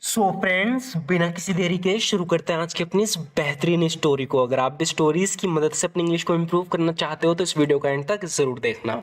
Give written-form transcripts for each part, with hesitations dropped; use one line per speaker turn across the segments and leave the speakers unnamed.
So friends, बिना किसी देरी के शुरू करते हैं आज की अपनी इस बेहतरीन स्टोरी को। अगर आप भी स्टोरीज की मदद से अपनी इंग्लिश को इम्प्रूव करना चाहते हो तो इस वीडियो का एंड तक जरूर देखना।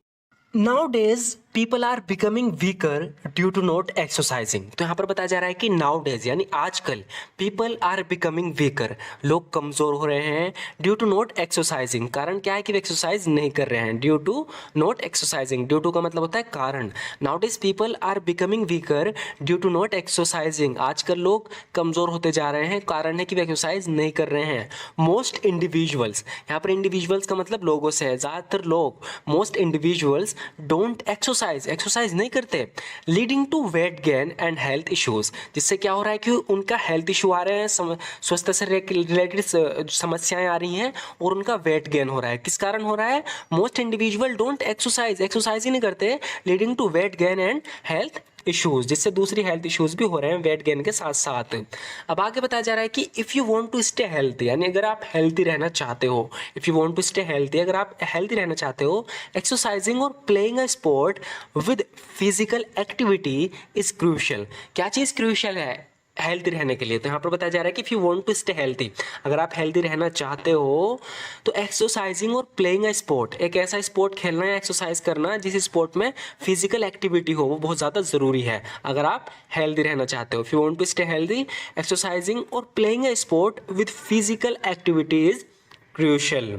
Nowadays people are becoming weaker due to not exercising। तो यहाँ पर बताया जा रहा है कि nowadays यानी आजकल people are becoming weaker, लोग कमजोर हो रहे हैं due to not exercising। कारण क्या है कि वे एक्सरसाइज नहीं कर रहे हैं। due to not exercising, due to का मतलब होता है कारण। Nowadays people are becoming weaker due to not exercising। आजकल लोग कमजोर होते जा रहे हैं, कारण है कि वे एक्सरसाइज नहीं कर रहे हैं। Most individuals, यहाँ पर individuals का मतलब लोगों से है, ज़्यादातर लोग most individuals डोंट एक्सरसाइज नहीं करते, leading to weight gain and health issues. जिससे क्या हो रहा है कि उनका हेल्थ इशू आ रहे हैं, स्वास्थ्य से रिलेटेड समस्याएं आ रही हैं और उनका वेट गेन हो रहा है। किस कारण हो रहा है? मोस्ट इंडिविजुअल डोंट एक्सरसाइज ही नहीं करते, leading to weight gain and health issues, जिससे दूसरी हेल्थ इश्यूज भी हो रहे हैं वेट गेन के साथ साथ। अब आगे बताया जा रहा है कि if you want to stay healthy, यानी अगर आप हेल्थी रहना चाहते हो, if you want to stay healthy, अगर आप हेल्थी रहना चाहते हो, एक्सरसाइजिंग और playing a sport with physical activity is crucial. क्या चीज़ क्रूशियल है हेल्थी रहने के लिए? तो यहाँ पर बताया जा रहा है कि if you want to stay healthy, अगर आप हेल्थी रहना चाहते हो तो एक्सरसाइजिंग और प्लेइंग अ स्पोर्ट, एक ऐसा स्पोर्ट खेलना या एक्सरसाइज करना जिस स्पोर्ट में फिजिकल एक्टिविटी हो, वो बहुत ज़्यादा ज़रूरी है अगर आप हेल्थी रहना चाहते हो। If you want to stay healthy, exercising और playing a sport with physical activity is crucial.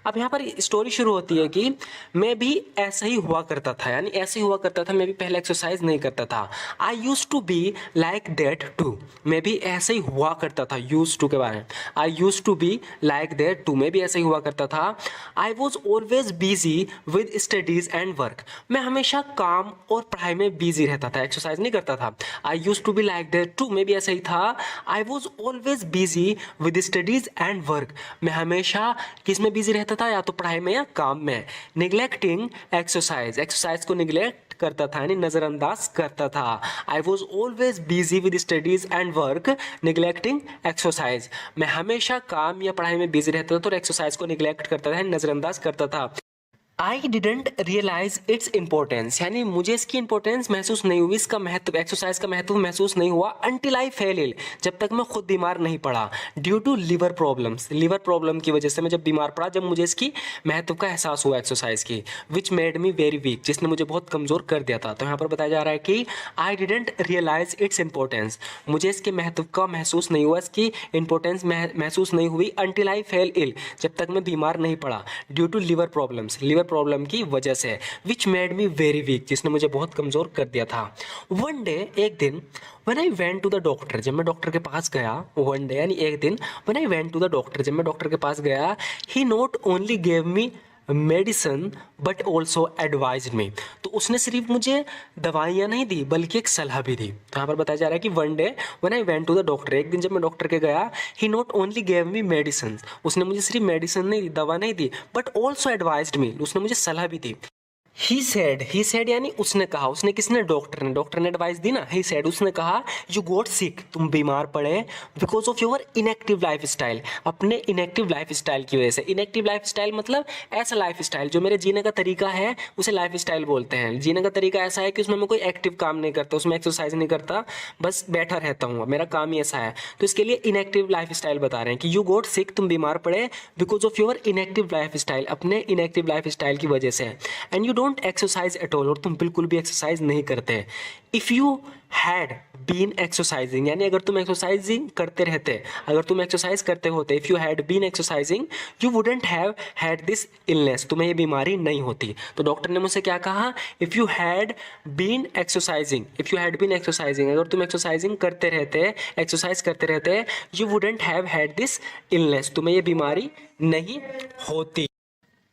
अब यहाँ पर स्टोरी शुरू होती है कि मैं भी ऐसा ही हुआ करता था, यानी ऐसे ही हुआ करता था, मैं भी पहले एक्सरसाइज नहीं करता था। I use to be like that too, मैं भी ऐसे ही हुआ करता था। यूज टू के बारे में, I use to be like that too, मैं भी ऐसे ही हुआ करता था। I was always busy with studies and work, मैं हमेशा काम और पढ़ाई में बिजी रहता था, एक्सरसाइज नहीं करता था। I use to be like that too, मैं भी ऐसा ही था। I was always busy with studies and work, मैं हमेशा किस में बिजी रहता था, या तो पढ़ाई में या काम में। निगलेक्टिंग एक्सरसाइज, एक्सरसाइज को निगलेक्ट करता था, यानी नजरअंदाज करता था। I was always busy with studies and work neglecting exercise, मैं हमेशा काम या पढ़ाई में बिजी रहता था और एक्सरसाइज को निगलेक्ट करता था, नजरअंदाज करता था। I didn't realise its importance, यानी मुझे इसकी इंपॉर्टेंस महसूस नहीं हुई, इसका महत्व, एक्सरसाइज का महत्व महसूस नहीं हुआ। अंटिल आई फेल इल, जब तक मैं खुद बीमार नहीं पड़ा। Due to liver problems, liver problem की वजह से मैं जब बीमार पड़ा, जब मुझे इसकी महत्व का एहसास हुआ एक्सरसाइज की। विच मेड मी वेरी वीक, जिसने मुझे बहुत कमज़ोर कर दिया था। तो यहाँ पर बताया जा रहा है कि I didn't realise its importance, मुझे इसके महत्व का महसूस नहीं हुआ, इसकी इंपॉर्टेंस महसूस नहीं हुई। अंटिल आई फेल इल, जब तक मैं बीमार नहीं पड़ा। Due to liver problems, liver problem की वजह से। Which made me very weak, जिसने मुझे बहुत कमज़ोर कर दिया था। वन डे, एक दिन, when I went to the doctor, जब मैं डॉक्टर के पास गया, वन डे यानी एक दिन, when I went to the doctor, जब मैं डॉक्टर के पास गया, he not only gave me medicine but also advised me, तो उसने सिर्फ मुझे दवाइयाँ नहीं दी बल्कि एक सलाह भी दी। तो यहाँ पर बताया जा रहा है कि one day when I went to the doctor, एक दिन जब मैं डॉक्टर के गया, he not only gave me medicine, उसने मुझे सिर्फ मेडिसिन नहीं दी, दवा नहीं दी, बट ऑल्सो एडवाइज्ड मी, उसने मुझे सलाह भी दी। ही सेड यानी उसने कहा, उसने किसने? डॉक्टर ने एडवाइस दी ना। ही सेड, उसने कहा, यू गॉट सिक, तुम बीमार पड़े because of your inactive life style, अपने इनएक्टिव लाइफ स्टाइल की वजह से। इनएक्टिव लाइफ स्टाइल मतलब ऐसा लाइफ स्टाइल जो मेरे जीने का तरीका है उसे लाइफ स्टाइल बोलते हैं। जीने का तरीका ऐसा है कि उसमें मैं कोई एक्टिव काम नहीं करता, उसमें एक्सरसाइज नहीं करता, बस बैठा रहता हूँ, मेरा काम ही ऐसा है। तो इसके लिए इनएक्टिव लाइफ स्टाइल बता रहे हैं कि यू गॉट सिक, तुम बीमार पड़े because of your inactive life style, अपने इनएक्टिव लाइफ स्टाइल की वजह से। And you don't exercise at all, और तुम बिल्कुल भी एक्सरसाइज नहीं करते। If you had been exercising, यानी अगर तुम एक्सरसाइजिंग करते रहते, अगर तुम एक्सरसाइज करते होते, if you had been exercising you wouldn't have had this illness, तुम्हें ये बीमारी नहीं होती। तो डॉक्टर ने मुझसे क्या कहा? If you had been exercising, if you had been exercising, अगर तुम एक्सरसाइजिंग करते रहते, एक्सरसाइज करते रहते, you wouldn't have had this illness, तुम्हें ये बीमारी नहीं होती।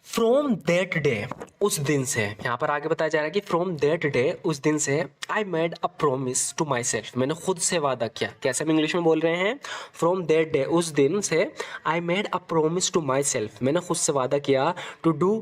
फ्रॉम दैट डे, उस दिन से, यहाँ पर आगे बताया जा रहा है कि फ्रॉम दैट डे, उस दिन से, I made a promise to myself, मैंने खुद से वादा किया। कैसे हम इंग्लिश में बोल रहे हैं? फ्रॉम दैट डे, उस दिन से, I made a promise to myself, मैंने खुद से वादा किया, to do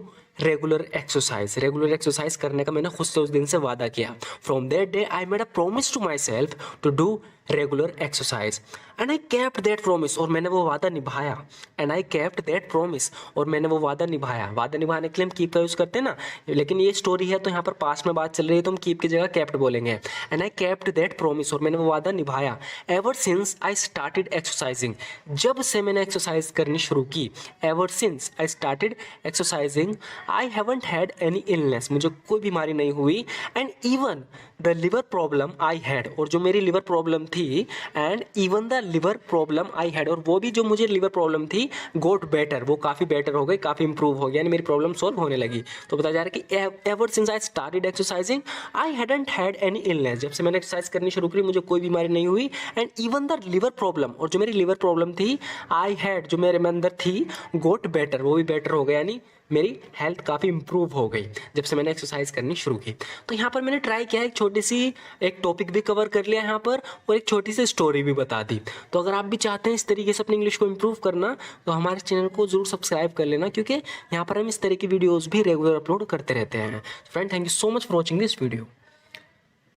regular exercise, regular exercise करने का मैंने खुद से उस दिन से वादा किया। From that day I made a promise to myself to do regular exercise and I kept that promise, और मैंने वो वादा निभाया। And I kept that promise, और मैंने वो वादा निभाया। वादा निभाने के लिए हम कीप का यूज़ करते हैं ना, लेकिन ये स्टोरी है तो यहाँ पर पास्ट में बात चल रही है तो हम कीप की जगह केप्ट बोलेंगे। And I kept that promise, और मैंने वो वादा निभाया। Ever since I started exercising, जब से मैंने एक्सरसाइज करनी शुरू की। Ever since I started exercising I haven't had any illness, मुझे कोई बीमारी नहीं हुई। And even the liver problem I had, और जो मेरी लिवर प्रॉब्लम थी, and even the liver problem I had, और वो भी जो मुझे लिवर प्रॉब्लम थी गोट बेटर, वो काफ़ी बेटर हो गई, काफ़ी इंप्रूव हो गया, यानी मेरी प्रॉब्लम सॉल्व होने लगी। तो बताया जा रहा है कि ever since I started exercising I hadn't had any illness, जब से मैंने एक्सरसाइज करनी शुरू करी मुझे कोई बीमारी नहीं हुई। And even the liver problem, और जो मेरी लिवर प्रॉब्लम थी आई हैड, जो मेरे में अंदर थी, गोट बेटर, वो भी बेटर हो गया, यानी मेरी हेल्थ काफ़ी इंप्रूव हो गई जब से मैंने एक्सरसाइज करनी शुरू की। तो यहाँ पर मैंने ट्राई किया, एक छोटी सी एक टॉपिक भी कवर कर लिया यहाँ पर, और एक छोटी सी स्टोरी भी बता दी। तो अगर आप भी चाहते हैं इस तरीके से अपनी इंग्लिश को इंप्रूव करना तो हमारे चैनल को जरूर सब्सक्राइब कर लेना, क्योंकि यहाँ पर हम इस तरह की वीडियोज़ भी रेगुलर अपलोड करते रहते हैं। Friend, thank you so much for watching this video.